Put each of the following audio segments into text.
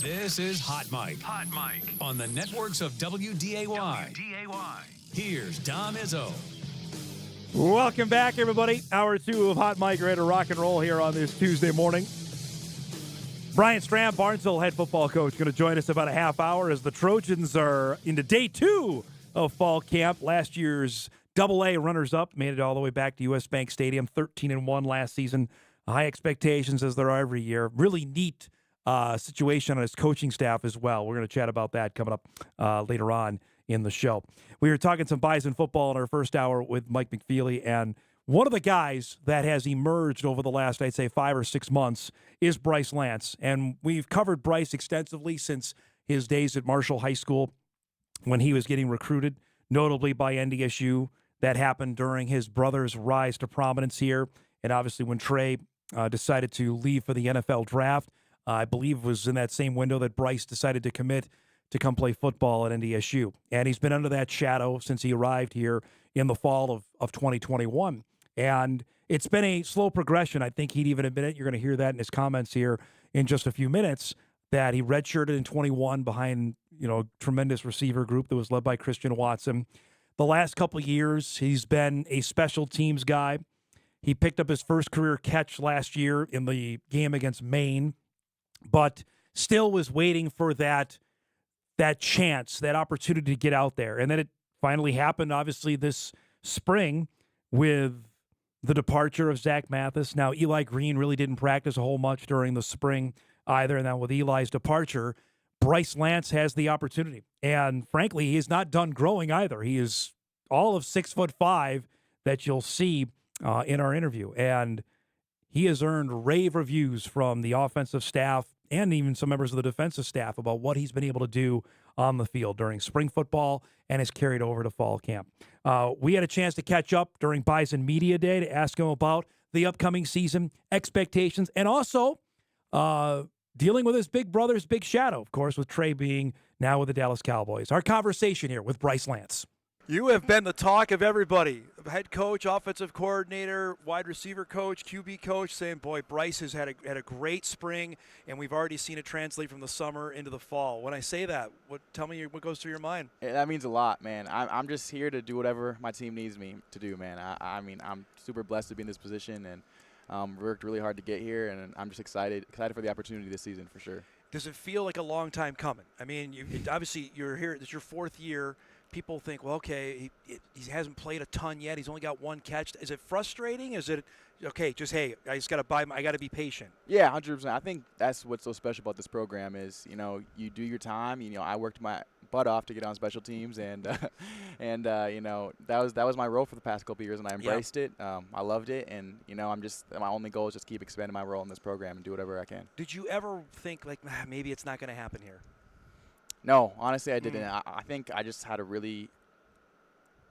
This is Hot Mic. Hot Mic. On the networks of WDAY. Here's Dom Izzo. Welcome back, everybody. Hour 2 of Hot Mic, ready to rock and roll here on this Tuesday morning. Brian Stram, Barnesville head football coach, going to join us about a half hour as the Trojans are into day 2 of fall camp. Last year's AA runners-up made it all the way back to U.S. Bank Stadium, 13-1 last season. High expectations as there are every year. Really neat situation on his coaching staff as well. We're going to chat about that coming up later on in the show. We were talking some Bison football in our first hour with Mike McFeely, and one of the guys that has emerged over the last, I'd say, 5 or 6 months is Bryce Lance. And we've covered Bryce extensively since his days at Marshall High School when he was getting recruited, notably by NDSU. That happened during his brother's rise to prominence here, and obviously when Trey decided to leave for the NFL draft. I believe it was in that same window that Bryce decided to commit to come play football at NDSU. And he's been under that shadow since he arrived here in the fall of 2021. And it's been a slow progression. I think he'd even admit it. You're going to hear that in his comments here in just a few minutes, that he redshirted in 21 behind, a tremendous receiver group that was led by Christian Watson. The last couple of years, he's been a special teams guy. He picked up his first career catch last year in the game against Maine, but still was waiting for that chance, that opportunity to get out there. And then it finally happened, obviously, this spring with the departure of Zach Mathis. Now, Eli Green really didn't practice a whole much during the spring either. And now with Eli's departure, Bryce Lance has the opportunity. And frankly, he is not done growing either. He is all of 6'5" that you'll see in our interview. And he has earned rave reviews from the offensive staff and even some members of the defensive staff about what he's been able to do on the field during spring football and has carried over to fall camp. We had a chance to catch up during Bison Media Day to ask him about the upcoming season, expectations, and also dealing with his big brother's big shadow, of course, with Trey being now with the Dallas Cowboys. Our conversation here with Bryce Lance. You have been the talk of everybody. Head coach, offensive coordinator, wide receiver coach, QB coach, saying, boy, Bryce has had a great spring, and we've already seen it translate from the summer into the fall. When I say that, tell me what goes through your mind. That means a lot, man. I'm just here to do whatever my team needs me to do, man. I mean, I'm super blessed to be in this position, and worked really hard to get here, and I'm just excited for the opportunity this season for sure. Does it feel like a long time coming? I mean, obviously you're here. It's your 4th year. People think, well, okay, he hasn't played a ton yet. He's only got 1 catch. Is it frustrating? Is it okay? Just hey, I just got to I got to be patient. Yeah, 100%. I think that's what's so special about this program is you do your time. I worked my butt off to get on special teams, and that was my role for the past couple of years, and I embraced it. I loved it, and my only goal is just keep expanding my role in this program and do whatever I can. Did you ever think like maybe it's not going to happen here? No, honestly, I didn't. I think I just had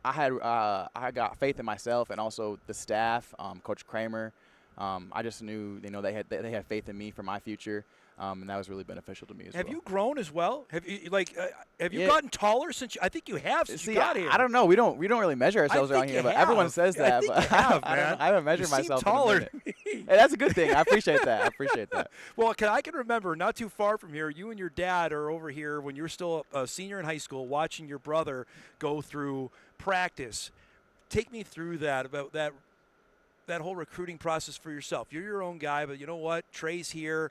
I got faith in myself and also the staff, Coach Kramer. I just knew, they had faith in me for my future, and that was really beneficial to me as well. Have you grown as well? Have you gotten taller since I think you have since you got here? I don't know. We don't really measure ourselves around here, but everyone says that. I think you have, man. I haven't measured myself. Taller in a minute. Hey, that's a good thing. I appreciate that. Well, I can remember not too far from here, you and your dad are over here when you were still a senior in high school watching your brother go through practice. Take me through that whole recruiting process for yourself. You're your own guy, but you know what? Trey's here.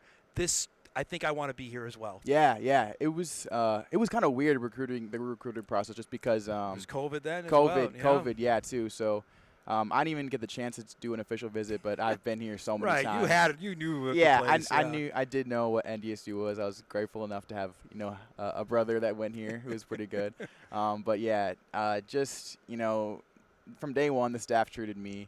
I think I want to be here as well. Yeah. It was kind of weird the recruiting process just because it was COVID then. COVID, yeah, too. So I didn't even get the chance to do an official visit, but I've been here so many times. Right, you had it. You knew. I did know what NDSU was. I was grateful enough to have a brother that went here who was pretty good. But yeah, just from day one, the staff treated me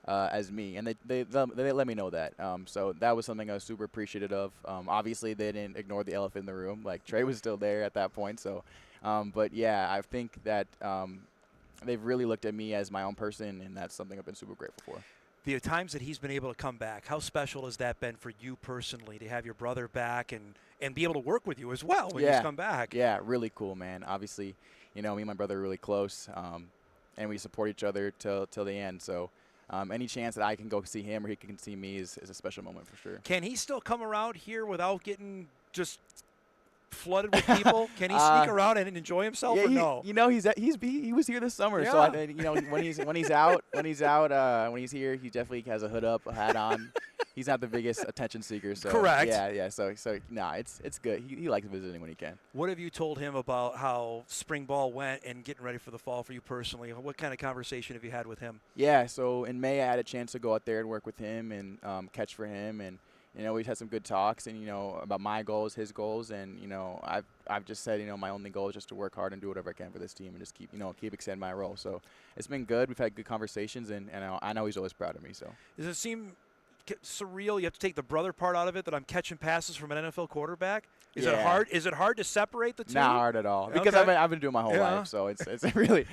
as me, and they let me know that. So that was something I was super appreciative of. Obviously, they didn't ignore the elephant in the room. Like, Trey was still there at that point. So, but yeah, I think that they've really looked at me as my own person, and that's something I've been super grateful for. The times that he's been able to come back, how special has that been for you personally to have your brother back and be able to work with you as well when he's come back? Yeah, really cool, man. Obviously, me and my brother are really close, and we support each other till the end. So any chance that I can go see him or he can see me is a special moment for sure. Can he still come around here without getting just flooded with people? Can he sneak around and enjoy himself, yeah, or no? He was here this summer, so when he's out, when he's here, he definitely has a hood up, a hat on. He's not the biggest attention seeker, so Correct. Yeah. So it's good. He likes visiting when he can. What have you told him about how spring ball went and getting ready for the fall for you personally? What kind of conversation have you had with him? Yeah, so in May I had a chance to go out there and work with him and catch for him, and we've had some good talks, and about my goals, his goals, and I've just said my only goal is just to work hard and do whatever I can for this team and just keep extending my role. So it's been good. We've had good conversations, and I know he's always proud of me. So Does it seem surreal? You have to take the brother part out of it, that I'm catching passes from an NFL quarterback. Is it hard? Is it hard to separate the two? Not hard at all, because Okay. I've been doing my whole life. So it's really.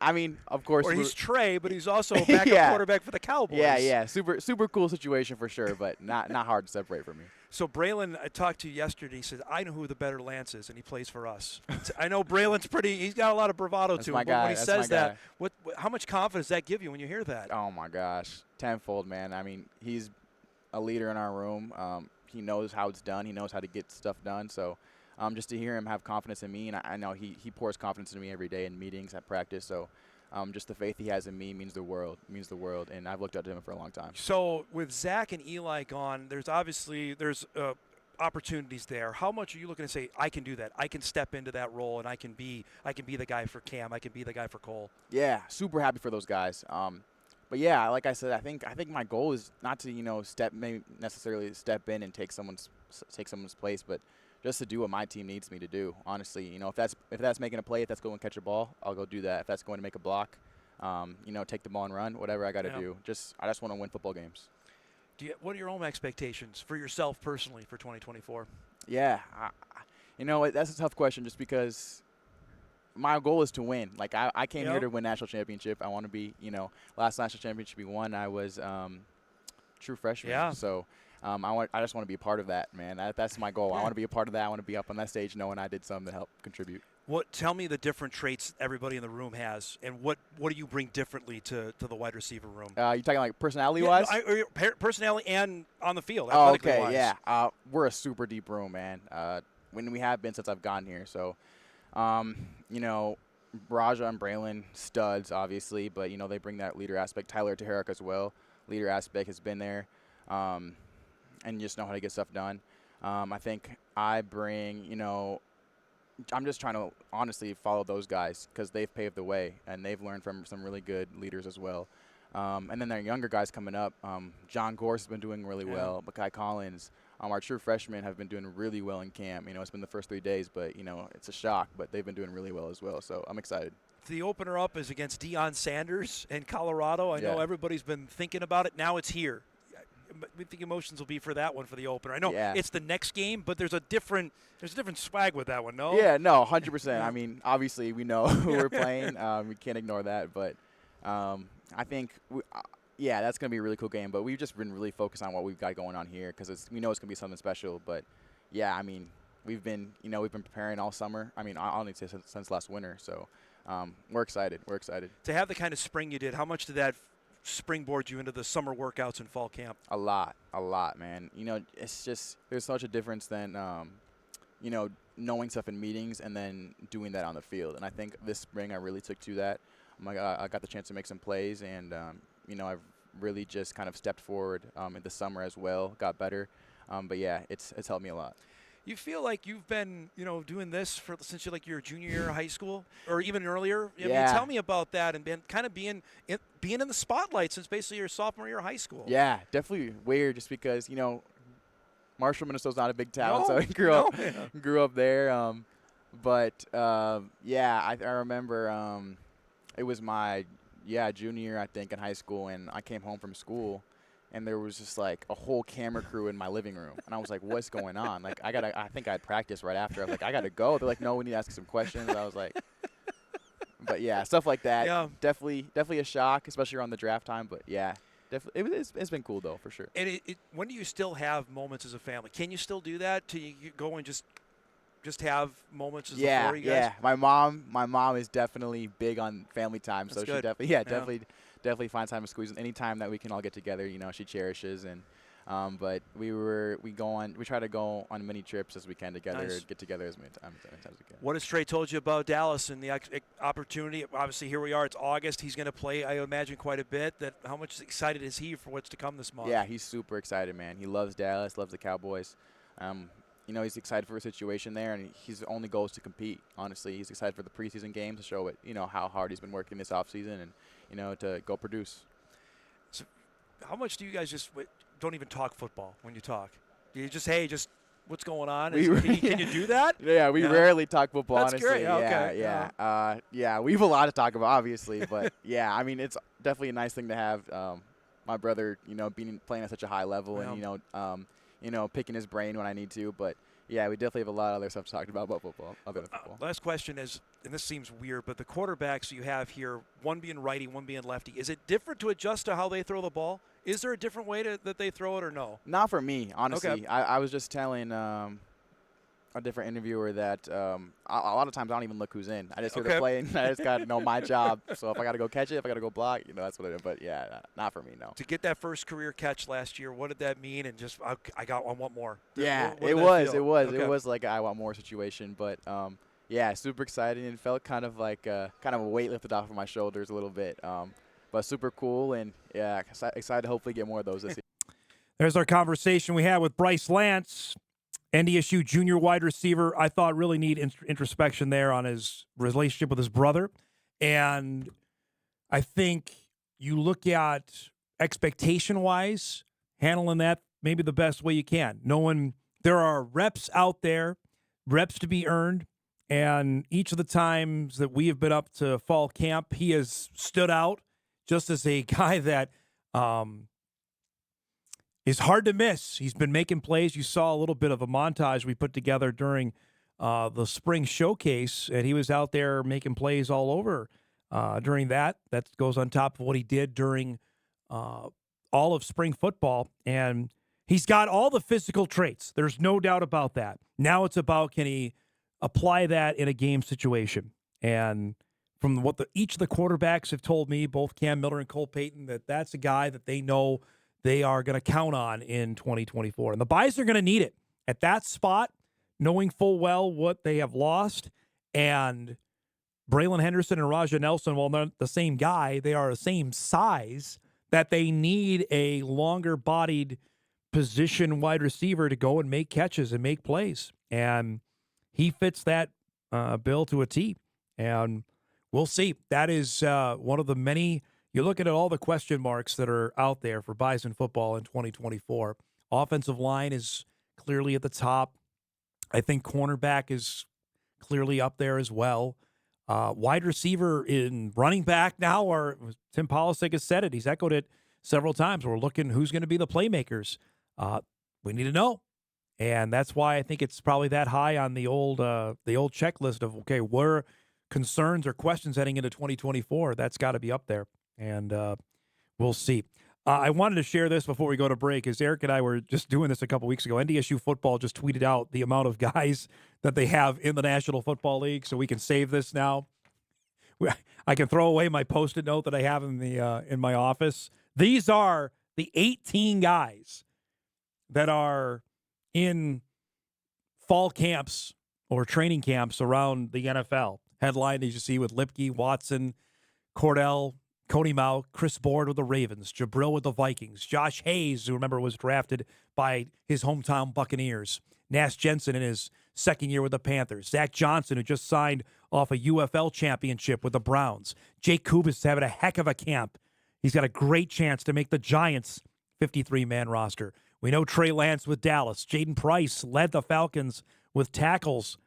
I mean, of course. Or he's Trey, but he's also a backup quarterback for the Cowboys. Yeah. Super cool situation for sure, but not hard to separate from me. So Braylon, I talked to you yesterday. He said, I know who the better Lance is, and he plays for us. I know Braylon's he's got a lot of bravado to him. My But guy. when he That's says my that, guy. how much confidence does that give you when you hear that? Oh my gosh, tenfold, man. I mean, he's a leader in our room. He knows how it's done. He knows how to get stuff done. So just to hear him have confidence in me, and I know he pours confidence in me every day in meetings, at practice. So just the faith he has in me means the world, and I've looked up to him for a long time. So with Zach and Eli gone, there's opportunities there. How much are you looking to say, I can do that? I can step into that role, and I can be the guy for Cam. I can be the guy for Cole. Yeah, super happy for those guys. But yeah, like I said, I think my goal is not to maybe necessarily step in and take someone's place, but just to do what my team needs me to do. Honestly, if that's making a play, if that's going to catch a ball, I'll go do that. If that's going to make a block, take the ball and run, whatever I got to do. I just want to win football games. What are your own expectations for yourself personally for 2024? Yeah, that's a tough question, just because my goal is to win. Like I came here to win national championship. I want to be, last national championship we won, I was true freshman. Yeah. So I just want to be a part of that, man. That's my goal. I want to be a part of that. I want to be up on that stage knowing I did something to help contribute. Tell me the different traits everybody in the room has, and what do you bring differently to the wide receiver room? You talking like personality-wise? Personality and on the field. Oh, okay, wise. yeah. We're a super deep room, man. When we have been since I've gotten here. So, Raja and Braylon, studs, obviously, but they bring that leader aspect. Tyler Teharek as well, leader aspect has been there, and you just know how to get stuff done. I think I bring, I'm just trying to honestly follow those guys because they've paved the way and they've learned from some really good leaders as well. And then there are younger guys coming up. John Gorse has been doing really well. Makai Collins, our true freshmen have been doing really well in camp. It's been the first 3 days, but it's a shock. But they've been doing really well as well. So I'm excited. The opener up is against Deion Sanders in Colorado. I know everybody's been thinking about it. Now it's here. I think emotions will be for that one for the opener. I know it's the next game, but there's a different swag with that one, no? Yeah, no, 100%. I mean, obviously we know who we're playing. We can't ignore that, but I think that's going to be a really cool game. But we've just been really focused on what we've got going on here because we know it's going to be something special. But yeah, I mean, we've been preparing all summer. I mean, I'll need to say since last winter. So we're excited. We're excited to have the kind of spring you did. How much did that springboard you into the summer workouts and fall camp? A lot, man. It's just there's such a difference than knowing stuff in meetings and then doing that on the field. And I think this spring I really took to that. I got the chance to make some plays, and I've really just kind of stepped forward in the summer as well, got better. But yeah, it's helped me a lot. You feel like you've been, doing this since you're like your junior year of high school, or even earlier. I mean, tell me about that and being in the spotlight since basically your sophomore year of high school. Yeah, definitely weird, just because Marshall, Minnesota's not a big town, so I grew up there. But I remember it was my junior year, I think, in high school, and I came home from school. And there was just like a whole camera crew in my living room, and I was like, "What's going on?" Like, I think I had practice right after. I was like, "I gotta go." They're like, "No, we need to ask some questions." I was like, "But yeah, stuff like that. Yeah. Definitely a shock, especially around the draft time. But yeah, definitely, it's been cool though, for sure." And when do you still have moments as a family? Can you still do that? Till you go and just have moments as the four of you guys? Yeah. My mom is definitely big on family time, so That's good. she definitely finds time to squeeze in any time that we can all get together. She cherishes, and But we try to go on many trips as we can together, Nice. get together as many times as we can. What has Trey told you about Dallas and the opportunity? Obviously, here we are. It's August. He's going to play, I imagine, quite a bit. How much excited is he for what's to come this month? Yeah, he's super excited, man. He loves Dallas, loves the Cowboys. He's excited for his situation there, and his only goal is to compete. Honestly, he's excited for the preseason games to show how hard he's been working this offseason and to go produce. So how much do you guys just don't even talk football when you talk? Do you just what's going on? Can you do that? Yeah, we rarely talk football. That's honestly. great. Okay. Yeah. We have a lot to talk about, obviously, but yeah, I mean, it's definitely a nice thing to have my brother, playing at such a high level and picking his brain when I need to. But yeah, we definitely have a lot of other stuff to talk about football, other than football. Last question is, and this seems weird, but the quarterbacks you have here, one being righty, one being lefty, is it different to adjust to how they throw the ball? Is there a different way that they throw it or no? Not for me, honestly. Okay. I was just telling a different interviewer that a lot of times I don't even look who's in. I just hear the play and I just got to know my job. So if I got to go catch it, if I got to go block, that's what it is. But yeah, not for me, no. To get that first career catch last year, what did that mean? And just I want more. Yeah, what it was. Okay. It was like I want more situation. But yeah, super exciting and felt kind of like a weight lifted off of my shoulders a little bit. But super cool, and yeah, excited to hopefully get more of those this year. There's our conversation we had with Bryce Lance, NDSU junior wide receiver. I thought really neat introspection there on his relationship with his brother. And I think you look at expectation-wise, handling that maybe the best way you can, knowing there are reps out there, reps to be earned, and each of the times that we have been up to fall camp, he has stood out just as a guy that is hard to miss. He's been making plays. You saw a little bit of a montage we put together during the spring showcase, and he was out there making plays all over during that. That goes on top of what he did during all of spring football. And he's got all the physical traits. There's no doubt about that. Now it's about, can he apply that in a game situation? And from what each of the quarterbacks have told me, both Cam Miller and Cole Payton, that's a guy that they know they are going to count on in 2024. And the Bison are going to need it at that spot, knowing full well what they have lost. And Braylon Henderson and Raja Nelson, while not the same guy, they are the same size, that they need a longer-bodied position wide receiver to go and make catches and make plays. And he fits that bill to a T. And we'll see. That is one of the many. You're looking at all the question marks that are out there for Bison football in 2024. Offensive line is clearly at the top. I think cornerback is clearly up there as well. Wide receiver in running back now, or Tim Polisic has said it. He's echoed it several times. We're looking who's going to be the playmakers. We need to know. And that's why I think it's probably that high on the old checklist of, okay, where concerns or questions heading into 2024, that's got to be up there. And we'll see. I wanted to share this before we go to break, as Eric and I were just doing this a couple weeks ago. NDSU football just tweeted out the amount of guys that they have in the National Football League, so we can save this now. I can throw away my Post-it note that I have in my office. These are the 18 guys that are in fall camps or training camps around the NFL. Headline, as you see, with Lipke, Watson, Cordell, Cody Mauch, Chris Board with the Ravens, Jabril with the Vikings, Josh Hayes, who remember was drafted by his hometown Buccaneers, Nash Jensen in his second year with the Panthers, Zach Johnson, who just signed off a UFL championship with the Browns, Jake Kubis having a heck of a camp. He's got a great chance to make the Giants' 53-man roster. We know Trey Lance with Dallas. Jaden Price led the Falcons with tackles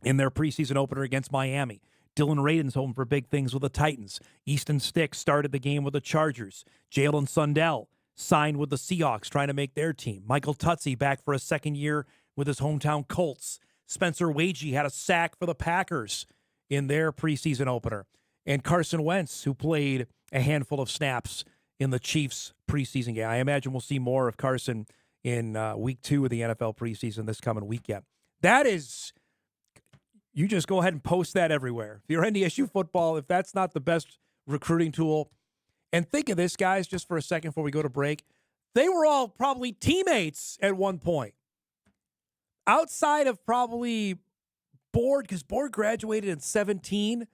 in their preseason opener against Miami. Dylan Radin's home for big things with the Titans. Easton Stick started the game with the Chargers. Jalen Sundell signed with the Seahawks, trying to make their team. Michael Tutsi back for a second year with his hometown Colts. Spencer Wagee had a sack for the Packers in their preseason opener. And Carson Wentz, who played a handful of snaps in the Chiefs preseason game. I imagine we'll see more of Carson in week 2 of the NFL preseason this coming weekend. That is... You just go ahead and post that everywhere. If you're NDSU football, if that's not the best recruiting tool, and think of this, guys, just for a second before we go to break. They were all probably teammates at one point. Outside of probably Board, because Board graduated in 17.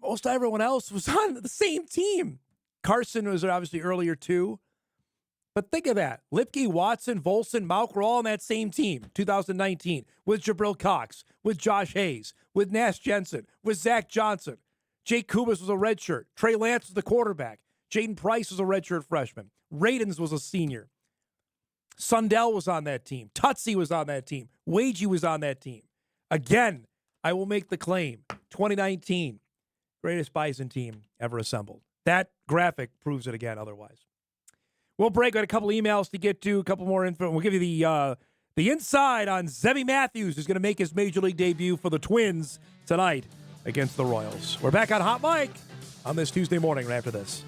Most everyone else was on the same team. Carson was obviously earlier too. But think of that. Lipke, Watson, Volson, Mauk were all on that same team, 2019, with Jabril Cox, with Josh Hayes, with Nash Jensen, with Zach Johnson. Jake Kubas was a redshirt. Trey Lance was the quarterback. Jaden Price was a redshirt freshman. Radens was a senior. Sundell was on that team. Tutsi was on that team. Wagey was on that team. Again, I will make the claim, 2019, greatest Bison team ever assembled. That graphic proves it again otherwise. We'll break. Got a couple emails to get to, a couple more info. We'll give you the inside on Zebby Matthews, who's going to make his Major League debut for the Twins tonight against the Royals. We're back on Hot Mic on this Tuesday morning right after this.